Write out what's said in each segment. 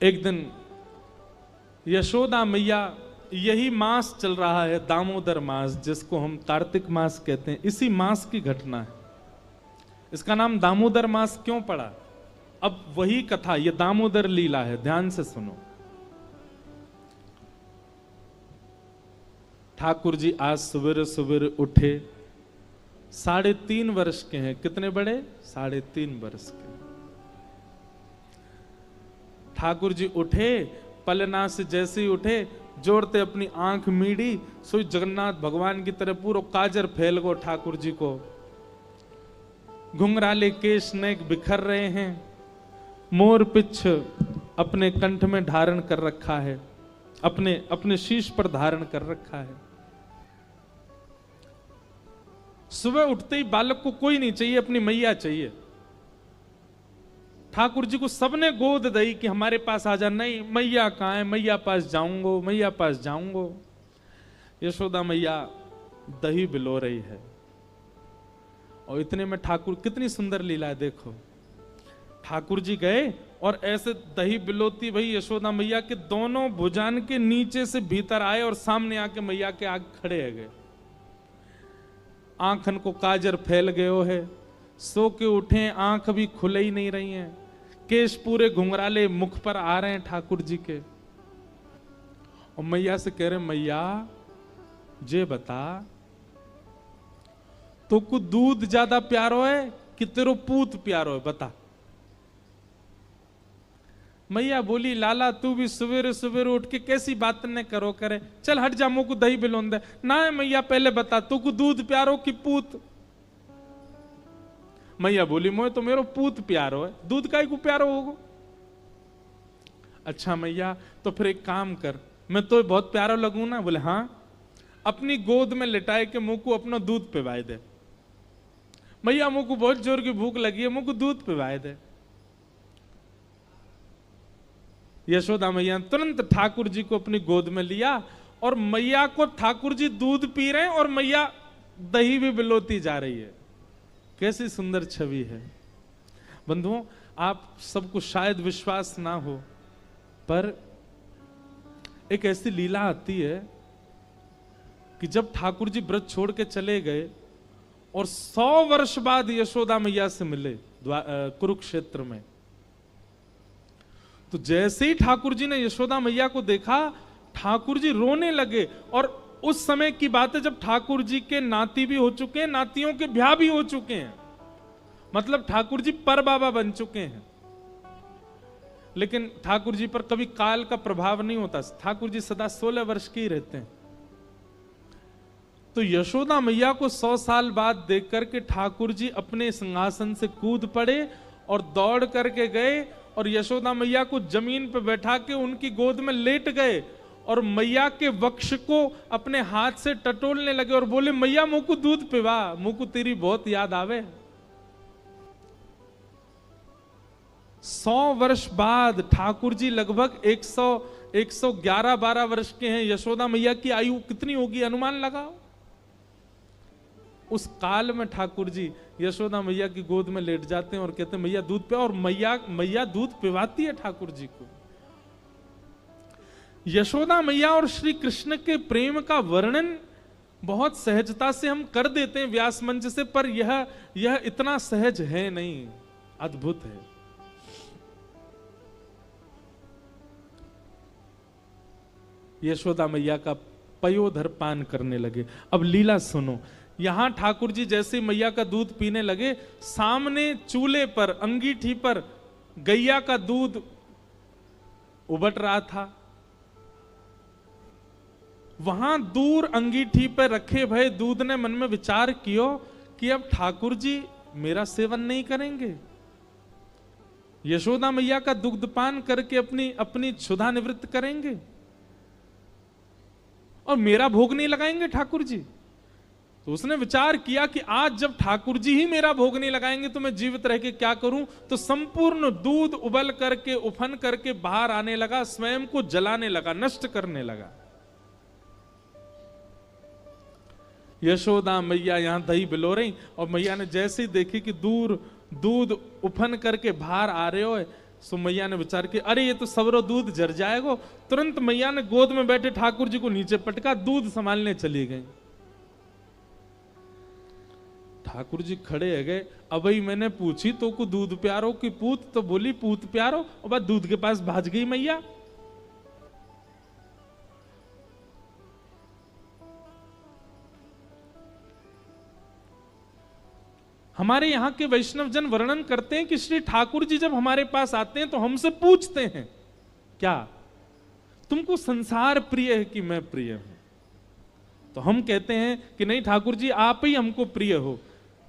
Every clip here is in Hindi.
एक दिन यशोदा मैया, यही मास चल रहा है दामोदर मास, जिसको हम कार्तिक मास कहते हैं, इसी मास की घटना है। इसका नाम दामोदर मास क्यों पड़ा? अब वही कथा, ये दामोदर लीला है, ध्यान से सुनो। ठाकुर जी आज सवेरे सवेरे उठे, 3.5 वर्ष के हैं। कितने बड़े? 3.5 वर्ष के। ठाकुर जी उठे, पलना से जैसे ही उठे, जोड़ते अपनी आंख मीड़ी, सोई जगन्नाथ भगवान की तरह पूरा काजर फैल गो ठाकुर जी को। घुंघराले केश नेक बिखर रहे हैं, मोर पिछ अपने कंठ में धारण कर रखा है, अपने शीश पर धारण कर रखा है। सुबह उठते ही बालक को कोई नहीं चाहिए, अपनी मैया चाहिए। ठाकुर जी को सबने गोद दी कि हमारे पास आ जा। नहीं, मैया कहाँ है? मैया पास जाऊंगो, मैया पास जाऊंगो। यशोदा मैया दही बिलो रही है, और इतने में ठाकुर, कितनी सुंदर लीला है देखो। ठाकुर जी गए और ऐसे दही बिलोती भाई यशोदा मैया के दोनों भुजान के नीचे से भीतर आए और सामने आके मैया के आगे खड़े है गए। आंखन को काजर फैल गयो है, सो के उठे, आंख भी खुले ही नहीं रही हैं, केश पूरे घुंघराले मुख पर आ रहे हैं ठाकुर जी के। और मैया से कह रहे, मैया जे बता, तो को दूध ज्यादा प्यारो है कि तेरो पूत प्यारो है, बता। मैया बोली, लाला तू भी सवेरे सवेरे उठ के कैसी बात न करो करे, चल हट जा, मुझको दही बिलोन दे। ना है मैया, पहले बता तू को दूध प्यारो कि पूत? मैया बोली, मोए तो मेरो पूत प्यारो है, दूध काई को प्यारो होगो? अच्छा मैया, तो फिर एक काम कर, मैं तो बहुत प्यारो लगूं ना? बोले हाँ। अपनी गोद में लिटाए के मुंह को अपना दूध पिवाए दे। मैया मुंह को बहुत जोर की भूख लगी है, मुंह को दूध पिवाए दे। यशोदा मैया तुरंत ठाकुर जी को अपनी गोद में लिया, और मैया को ठाकुर जी दूध पी रहे हैं और मैया दही भी बिलोती जा रही है। कैसी सुंदर छवि है बंधुओं। आप सबको शायद विश्वास ना हो, पर एक ऐसी लीला आती है कि जब ठाकुर जी व्रत छोड़ के चले गए और 100 वर्ष बाद यशोदा मैया से मिले कुरुक्षेत्र में, तो जैसे ही ठाकुर जी ने यशोदा मैया को देखा, ठाकुर जी रोने लगे। और उस समय की बात है जब ठाकुर जी के नाती भी हो चुके हैं, नातियों के ब्याह भी हो चुके हैं, मतलब ठाकुर जी पर बाबा बन चुके हैं। लेकिन ठाकुर जी पर कभी काल का प्रभाव नहीं होता, ठाकुर जी सदा 16 वर्ष के ही रहते हैं। तो यशोदा मैया को 100 साल बाद देख करके ठाकुर जी अपने सिंहासन से कूद पड़े और दौड़ करके गए और यशोदा मैया को जमीन पर बैठा के उनकी गोद में लेट गए और मैया के वक्ष को अपने हाथ से टटोलने लगे और बोले, मैया मुंह को दूध पिवा, मुंह को तेरी बहुत याद आवे। 100 वर्ष बाद ठाकुर जी लगभग 111-12 वर्ष के हैं। यशोदा मैया की आयु कितनी होगी अनुमान लगाओ। उस काल में ठाकुर जी यशोदा मैया की गोद में लेट जाते हैं और कहते हैं, मैया दूध पिया, और मैया दूध पिवाती है ठाकुर जी को। यशोदा मैया और श्री कृष्ण के प्रेम का वर्णन बहुत सहजता से हम कर देते हैं व्यास मंच से, पर यह इतना सहज है नहीं, अद्भुत है। यशोदा मैया का पयोधर पान करने लगे। अब लीला सुनो। यहां ठाकुर जी जैसे मैया का दूध पीने लगे, सामने चूल्हे पर अंगीठी पर गैया का दूध उबट रहा था। वहां दूर अंगीठी पर रखे भय दूध ने मन में विचार कियो कि अब ठाकुर जी मेरा सेवन नहीं करेंगे, यशोदा मैया का दुग्धपान करके अपनी क्षुधा निवृत्त करेंगे और मेरा भोग नहीं लगाएंगे ठाकुर जी। तो उसने विचार किया कि आज जब ठाकुर जी ही मेरा भोग नहीं लगाएंगे तो मैं जीवित रह के क्या करूं। तो संपूर्ण दूध उबल करके उफन करके बाहर आने लगा, स्वयं को जलाने लगा, नष्ट करने लगा। यशोदा मैया यहां दही बिलो रही और मैया ने जैसे ही देखी कि दूर दूध उफन करके बाहर आ रहे हो, सो मैया ने विचार किया, अरे ये तो सवरो दूध जर जाएगा। तुरंत मैया ने गोद में बैठे ठाकुर जी को नीचे पटका, दूध संभालने चली गई। ठाकुर जी खड़े है गए, अब ही मैंने पूछी तो को दूध प्यारो की पूत, तो बोली पूत प्यारो, और बाद दूध के पास भाज गई मैया। हमारे यहाँ के वैष्णव जन वर्णन करते हैं कि श्री ठाकुर जी जब हमारे पास आते हैं तो हमसे पूछते हैं, क्या तुमको संसार प्रिय है कि मैं प्रिय हूं? तो हम कहते हैं कि नहीं ठाकुर जी, आप ही हमको प्रिय हो।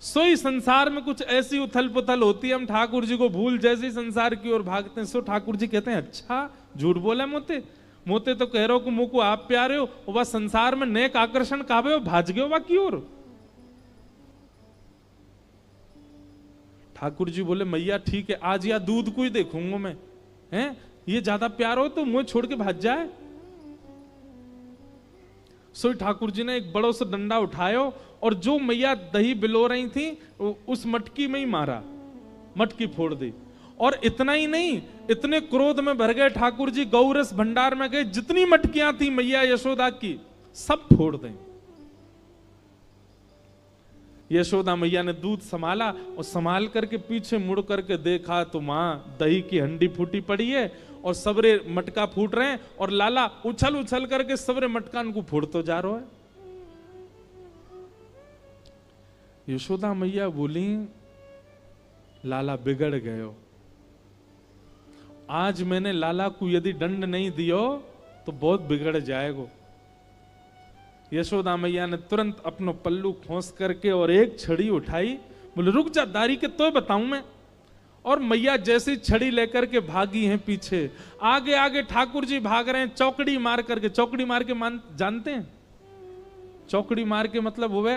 सोई संसार में कुछ ऐसी उथल पुथल होती है, हम ठाकुर जी को भूल जैसे संसार की ओर भागते हैं। सो ठाकुर जी कहते हैं, अच्छा झूठ बोला मोते, मोते तो कह रहे हो कि मुझको आप प्यारे हो, वह संसार में नेक आकर्षण कावे हो, भाज गए हो की ओर। ठाकुर जी बोले, मैया ठीक है, आज या दूध को ही देखूंगा मैं, हैं ये ज्यादा प्यार हो तो मुझे छोड़ के भाग जाए। सो ठाकुर जी ने एक बड़ो सा डंडा उठायो और जो मैया दही बिलो रही थी उस मटकी में ही मारा, मटकी फोड़ दी। और इतना ही नहीं, इतने क्रोध में भर गए ठाकुर जी, गौरस भंडार में गए, जितनी मटकियां थी मैया यशोदा की सब फोड़ दें। यशोदा मैया ने दूध संभाला और संभाल करके पीछे मुड़ करके देखा तो मां दही की हंडी फूटी पड़ी है और सबरे मटका फूट रहे हैं, और लाला उछल उछल करके सबरे मटकान को फोड़तो जा रहा है। यशोदा मैया बोली, लाला बिगड़ गयो, आज मैंने लाला को यदि दंड नहीं दियो तो बहुत बिगड़ जाएगा। यशोदा मैया ने तुरंत अपनो पल्लू खोस करके और एक छड़ी उठाई, बोले रुक जा दारी के तो बताऊं मैं। और मैया जैसी छड़ी लेकर के भागी हैं पीछे, आगे आगे ठाकुर जी भाग रहे हैं चौकड़ी मार करके। चौकड़ी मार के जानते हैं चौकड़ी मार के मतलब हुए,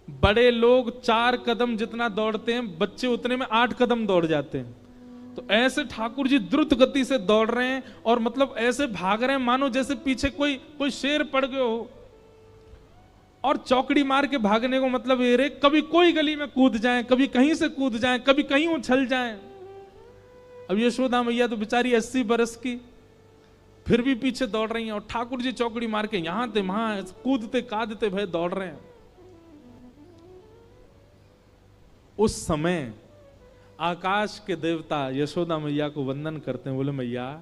बड़े लोग 4 कदम जितना दौड़ते हैं, बच्चे उतने में 8 कदम दौड़ जाते हैं। तो ऐसे ठाकुर जी द्रुत गति से दौड़ रहे हैं और मतलब ऐसे भाग रहे हैं मानो जैसे पीछे कोई शेर पड़ गया हो। और चौकड़ी मार के भागने को मतलब ये रे, कभी कोई गली में कूद जाएं, कभी कहीं से कूद जाएं, कभी कहीं उछल जाएं। अब यशोदा मैया तो बेचारी 80 बरस की, फिर भी पीछे दौड़ रही हैं और ठाकुर जी चौकड़ी मार के यहां थे वहां कूदते कादते भय दौड़ रहे हैं। उस समय आकाश के देवता यशोदा मैया को वंदन करते हैं, बोले मैया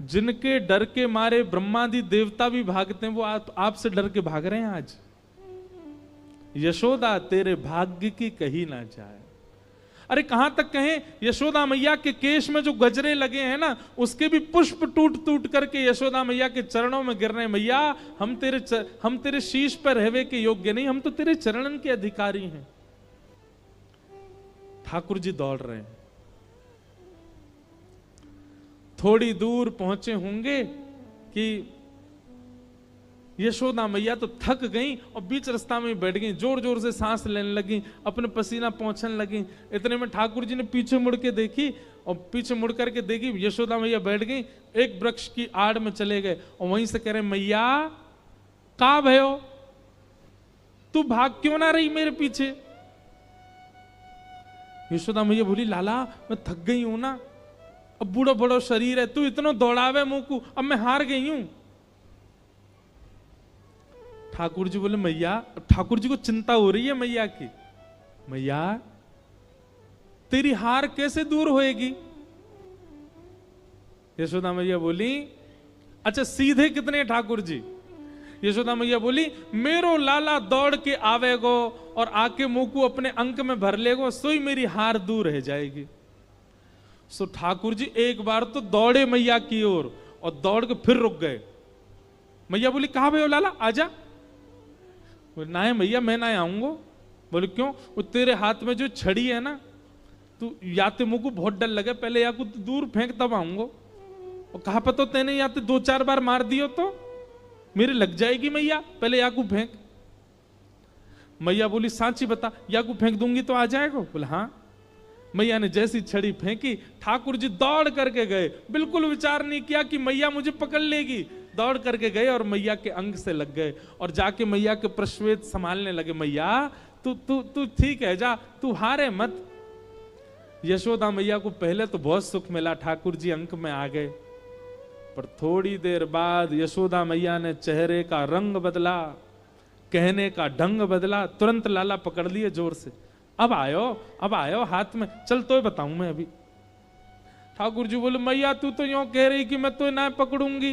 जिनके डर के मारे ब्रह्मादि देवता भी भागते हैं वो आपसे डर के भाग रहे हैं आज। यशोदा तेरे भाग्य की कही ना जाए। अरे कहां तक कहें, यशोदा मैया के केश में जो गजरे लगे हैं ना, उसके भी पुष्प टूट टूट करके यशोदा मैया के चरणों में गिर रहे हैं। मैया हम तेरे शीश पर रहवे के योग्य नहीं, हम तो तेरे चरणन के अधिकारी हैं। ठाकुर जी दौड़ रहे हैं, थोड़ी दूर पहुंचे होंगे कि यशोदा मैया तो थक गई और बीच रास्ता में बैठ गई, जोर जोर से सांस लेने लगी, अपने पसीना पहुंचने लगी। इतने में ठाकुर जी ने पीछे मुड़ के देखी और पीछे मुड़ करके देखी यशोदा मैया बैठ गई, एक वृक्ष की आड़ में चले गए और वहीं से कह रहे मैया कहां भयो, तू भाग क्यों ना रही मेरे पीछे। यशोदा मैया बोली लाला मैं थक गई हूं ना, अब बूढ़ो बड़ो शरीर है, तू इतना दौड़ावे मुंह को, अब मैं हार गई हूं। ठाकुर जी बोले मैया, ठाकुर जी को चिंता हो रही है मैया की, मैया तेरी हार कैसे दूर होएगी। यशोदा मैया बोली अच्छा सीधे कितने ठाकुर जी। यशोदा मैया बोली मेरो लाला दौड़ के आवेगो और आके मुंह को अपने अंक में भर लेगो, सोई मेरी हार दूर रह जाएगी। सो ठाकुर जी एक बार तो दौड़े मैया की ओर और दौड़ के फिर रुक गए। मैया बोली कहां भयो लाला आजा। बोले ना है मैया मैं ना आऊंगा। बोले क्यों, वो तेरे हाथ में जो छड़ी है ना, तू या तो मुंह को बहुत डर लगे, पहले या को दूर फेंक तब आऊंगा। और कहा पता तेने या तो 2-4 बार मार दियो तो मेरे लग जाएगी मैया, पहले या को फेंक। मैया बोली सांची बता, या को फेंक दूंगी तो आ जाएगा। बोले हाँ। मैया ने जैसी छड़ी फेंकी, ठाकुर जी दौड़ करके गए, बिल्कुल विचार नहीं किया कि मैया मुझे पकड़ लेगी। दौड़ करके गए और मैया के अंग से लग गए और जाके मैया के प्रश्वेत संभालने लगे। मैया तू ठीक है, जा तू हारे मत। यशोदा मैया को पहले तो बहुत सुख मिला, ठाकुर जी अंक में आ गए, पर थोड़ी देर बाद यशोदा मैया ने चेहरे का रंग बदला, कहने का ढंग बदला, तुरंत लाला पकड़ लिए जोर से। अब आयो हाथ में, चल तो बताऊं मैं अभी। ठाकुर जी बोले मैया तू तो यूं कह रही कि मैं तो ना पकड़ूंगी।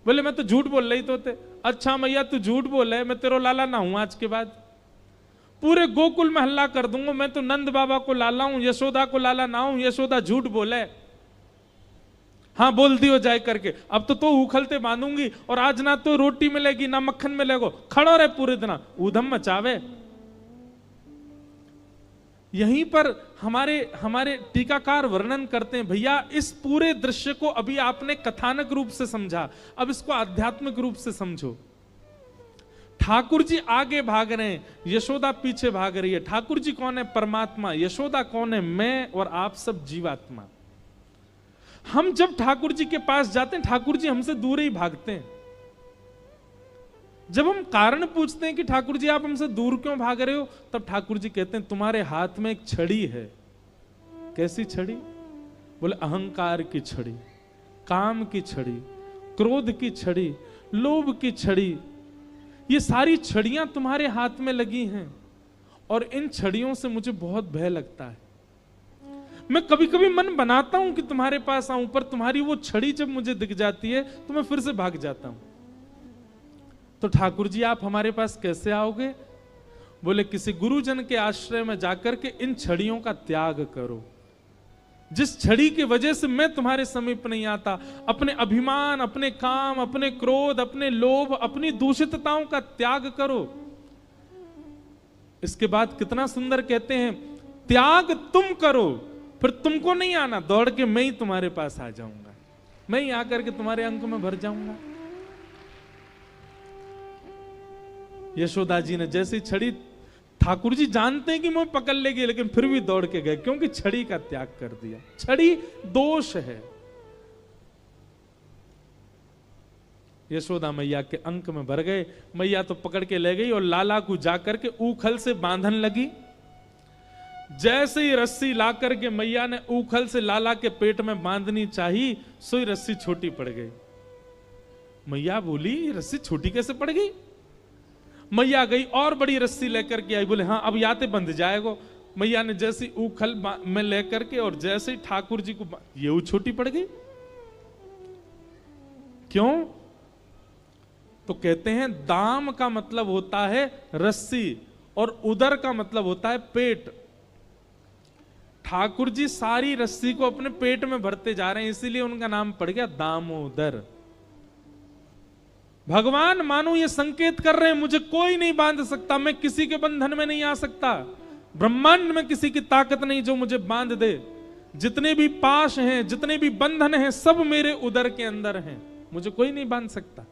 बोले मैं तो झूठ बोल रही तो थे। अच्छा मैया तू झूठ बोले, मैं तेरो लाला ना हूं आज के बाद, पूरे गोकुल में हल्ला कर दूंगा मैं तो नंद बाबा को लाला हूं, यशोदा को लाला ना हूं। यशोदा झूठ बोले, हाँ बोल दियो जाए करके। अब तो उखलते बांधूंगी और आज ना तो रोटी मिलेगी ना मक्खन मिलेगा, खड़ो रहे पूरे दिन ऊधम मचावे। यहीं पर हमारे टीकाकार वर्णन करते हैं, भैया इस पूरे दृश्य को अभी आपने कथानक रूप से समझा, अब इसको आध्यात्मिक रूप से समझो। ठाकुर जी आगे भाग रहे हैं, यशोदा पीछे भाग रही है। ठाकुर जी कौन है? परमात्मा। यशोदा कौन है? मैं और आप सब जीवात्मा। हम जब ठाकुर जी के पास जाते हैं, ठाकुर जी हमसे दूर ही भागते हैं। जब हम कारण पूछते हैं कि ठाकुर जी आप हमसे दूर क्यों भाग रहे हो, तब ठाकुर जी कहते हैं तुम्हारे हाथ में एक छड़ी है। कैसी छड़ी? बोले अहंकार की छड़ी, काम की छड़ी, क्रोध की छड़ी, लोभ की छड़ी। ये सारी छड़ियां तुम्हारे हाथ में लगी हैं और इन छड़ियों से मुझे बहुत भय लगता है। मैं कभी कभी मन बनाता हूं कि तुम्हारे पास आऊं, पर तुम्हारी वो छड़ी जब मुझे दिख जाती है तो मैं फिर से भाग जाता हूं। तो ठाकुर जी आप हमारे पास कैसे आओगे? बोले किसी गुरुजन के आश्रय में जाकर के इन छड़ियों का त्याग करो। जिस छड़ी की वजह से मैं तुम्हारे समीप नहीं आता, अपने अभिमान, अपने काम, अपने क्रोध, अपने लोभ, अपनी दूषितताओं का त्याग करो। इसके बाद कितना सुंदर कहते हैं, त्याग तुम करो, फिर तुमको नहीं आना, दौड़ के मैं ही तुम्हारे पास आ जाऊंगा, मैं ही आकर के तुम्हारे अंक में भर जाऊंगा। यशोदा जी ने जैसी छड़ी, ठाकुर जी जानते हैं कि मुझे पकड़ लेगी, लेकिन फिर भी दौड़ के गए क्योंकि छड़ी का त्याग कर दिया। छड़ी दोष है। यशोदा मैया के अंक में भर गए। मैया तो पकड़ के ले गई और लाला को जाकर के ऊखल से बांधन लगी। जैसे ही रस्सी ला करके मैया ने ऊखल से लाला के पेट में बांधनी चाहिए, सोई रस्सी छोटी पड़ गई। मैया बोली रस्सी छोटी कैसे पड़ गई? मैया गई और बड़ी रस्सी लेकर के आई। बोले हाँ अब याते बंध जाएगा। मैया ने जैसी ऊखल में लेकर के और जैसे ही ठाकुर जी को, ये छोटी पड़ गई। क्यों? तो कहते हैं दाम का मतलब होता है रस्सी और उदर का मतलब होता है पेट। ठाकुर जी सारी रस्सी को अपने पेट में भरते जा रहे हैं, इसीलिए उनका नाम पड़ गया दामोदर। भगवान मानो ये संकेत कर रहे हैं मुझे कोई नहीं बांध सकता, मैं किसी के बंधन में नहीं आ सकता, ब्रह्मांड में किसी की ताकत नहीं जो मुझे बांध दे। जितने भी पाश हैं, जितने भी बंधन हैं, सब मेरे उदर के अंदर हैं, मुझे कोई नहीं बांध सकता।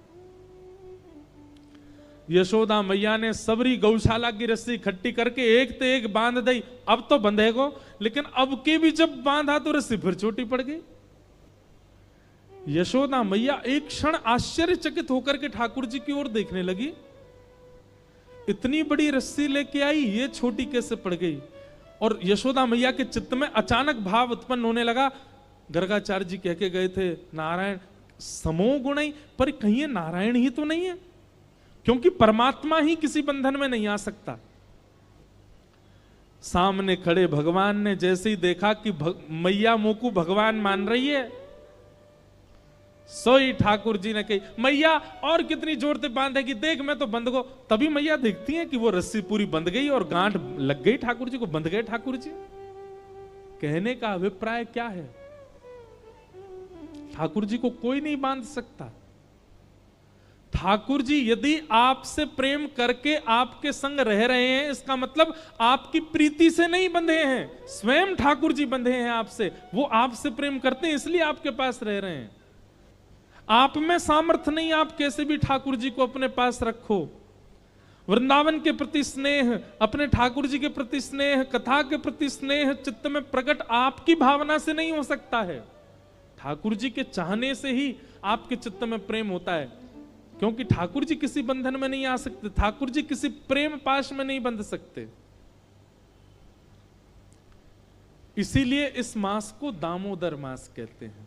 यशोदा मैया ने सबरी गौशाला की रस्सी इकट्ठी करके एक ते एक बांध दी। अब तो बंधेगो, लेकिन अब के भी जब बांधा तो रस्सी फिर छोटी पड़ गई। यशोदा मैया एक क्षण आश्चर्यचकित होकर के ठाकुर जी की ओर देखने लगी। इतनी बड़ी रस्सी लेके आई, ये छोटी कैसे पड़ गई? और यशोदा मैया के चित्त में अचानक भाव उत्पन्न होने लगा। गर्गाचार्य जी कह के गए थे नारायण समो गुण, पर कहीं ये नारायण ही तो नहीं है, क्योंकि परमात्मा ही किसी बंधन में नहीं आ सकता। सामने खड़े भगवान ने जैसे ही देखा कि मैया मोकू भगवान मान रही है, सोई ठाकुर जी ने कही मैया और कितनी जोर से बांधेगी, देख मैं तो बंध गो। तभी मैया देखती है कि वो रस्सी पूरी बंध गई और गांठ लग गई ठाकुर जी को, बंध गए ठाकुर जी। कहने का अभिप्राय क्या है? ठाकुर जी को कोई नहीं बांध सकता। ठाकुर जी यदि आपसे प्रेम करके आपके संग रह रहे हैं, इसका मतलब आपकी प्रीति से नहीं बंधे हैं, स्वयं ठाकुर जी बंधे हैं आपसे। वो आपसे प्रेम करते हैं इसलिए आपके पास रह रहे हैं। आप में सामर्थ्य नहीं, आप कैसे भी ठाकुर जी को अपने पास रखो। वृंदावन के प्रति स्नेह, अपने ठाकुर जी के प्रति स्नेह, कथा के प्रति स्नेह चित्त में प्रकट आपकी भावना से नहीं हो सकता है। ठाकुर जी के चाहने से ही आपके चित्त में प्रेम होता है, क्योंकि ठाकुर जी किसी बंधन में नहीं आ सकते, ठाकुर जी किसी प्रेम पाश में नहीं बंध सकते। इसीलिए इस मास को दामोदर मास कहते हैं।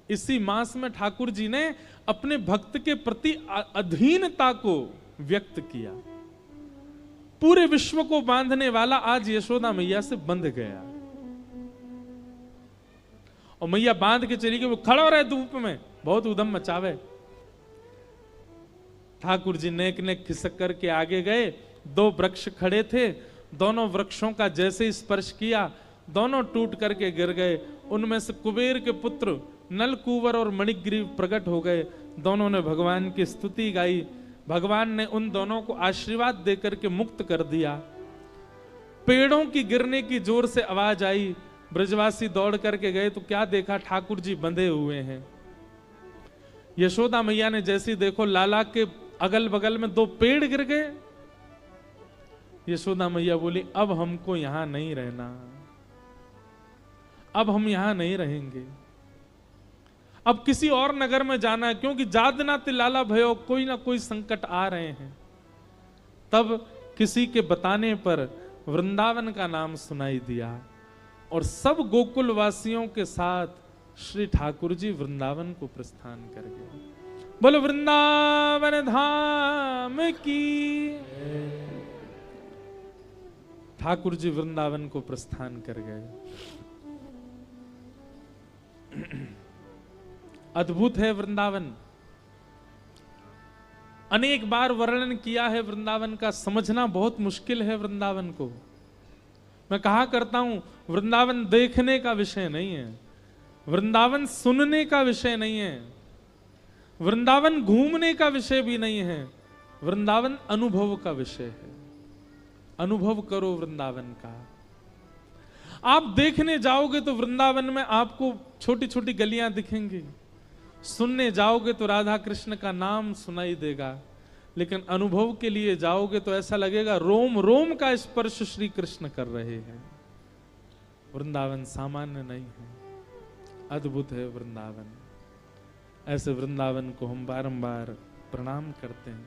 इसी मास में ठाकुर जी ने अपने भक्त के प्रति अधीनता को व्यक्त किया। पूरे विश्व को बांधने वाला आज यशोदा मैया से बंध गया, और मैया बांध के चली गई। वो खड़ा रहे धूप में, बहुत उधम मचावे। ठाकुर जी नेक नेक खिसक करके आगे गए। 2 वृक्ष खड़े थे, दोनों वृक्षों का जैसे ही स्पर्श किया दोनों टूट करके गिर गए। उनमें से कुबेर के पुत्र नलकूवर और मणिग्रीव प्रकट हो गए। दोनों ने भगवान की स्तुति गाई। भगवान ने उन दोनों को आशीर्वाद देकर के मुक्त कर दिया। पेड़ों की गिरने की जोर से आवाज आई। ब्रजवासी दौड़ करके गए तो क्या देखा, ठाकुर जी बंधे हुए हैं। यशोदा मैया ने जैसी देखो, लाला के अगल बगल में 2 पेड़ गिर गए। यशोदा मैया बोली, अब हमको यहां नहीं रहना, अब हम यहां नहीं रहेंगे, अब किसी और नगर में जाना है, क्योंकि जादना लाला भयो, कोई ना कोई संकट आ रहे हैं। तब किसी के बताने पर वृंदावन का नाम सुनाई दिया, और सब गोकुल वासियों के साथ श्री ठाकुर जी वृंदावन को प्रस्थान कर गए। बोलो वृंदावन धाम की। ठाकुर जी वृंदावन को प्रस्थान कर गए। अद्भुत है वृंदावन। अनेक बार वर्णन किया है वृंदावन का, समझना बहुत मुश्किल है वृंदावन को। मैं कहा करता हूं, वृंदावन देखने का विषय नहीं है, वृंदावन सुनने का विषय नहीं है, वृंदावन घूमने का विषय भी नहीं है, वृंदावन अनुभव का विषय है। अनुभव करो वृंदावन का। आप देखने जाओगे तो वृंदावन में आपको छोटी छोटी गलियां दिखेंगी, सुनने जाओगे तो राधा कृष्ण का नाम सुनाई देगा, लेकिन अनुभव के लिए जाओगे तो ऐसा लगेगा रोम रोम का स्पर्श श्री कृष्ण कर रहे हैं। वृंदावन सामान्य नहीं है, अद्भुत है वृंदावन। ऐसे वृंदावन को हम बारंबार प्रणाम करते हैं।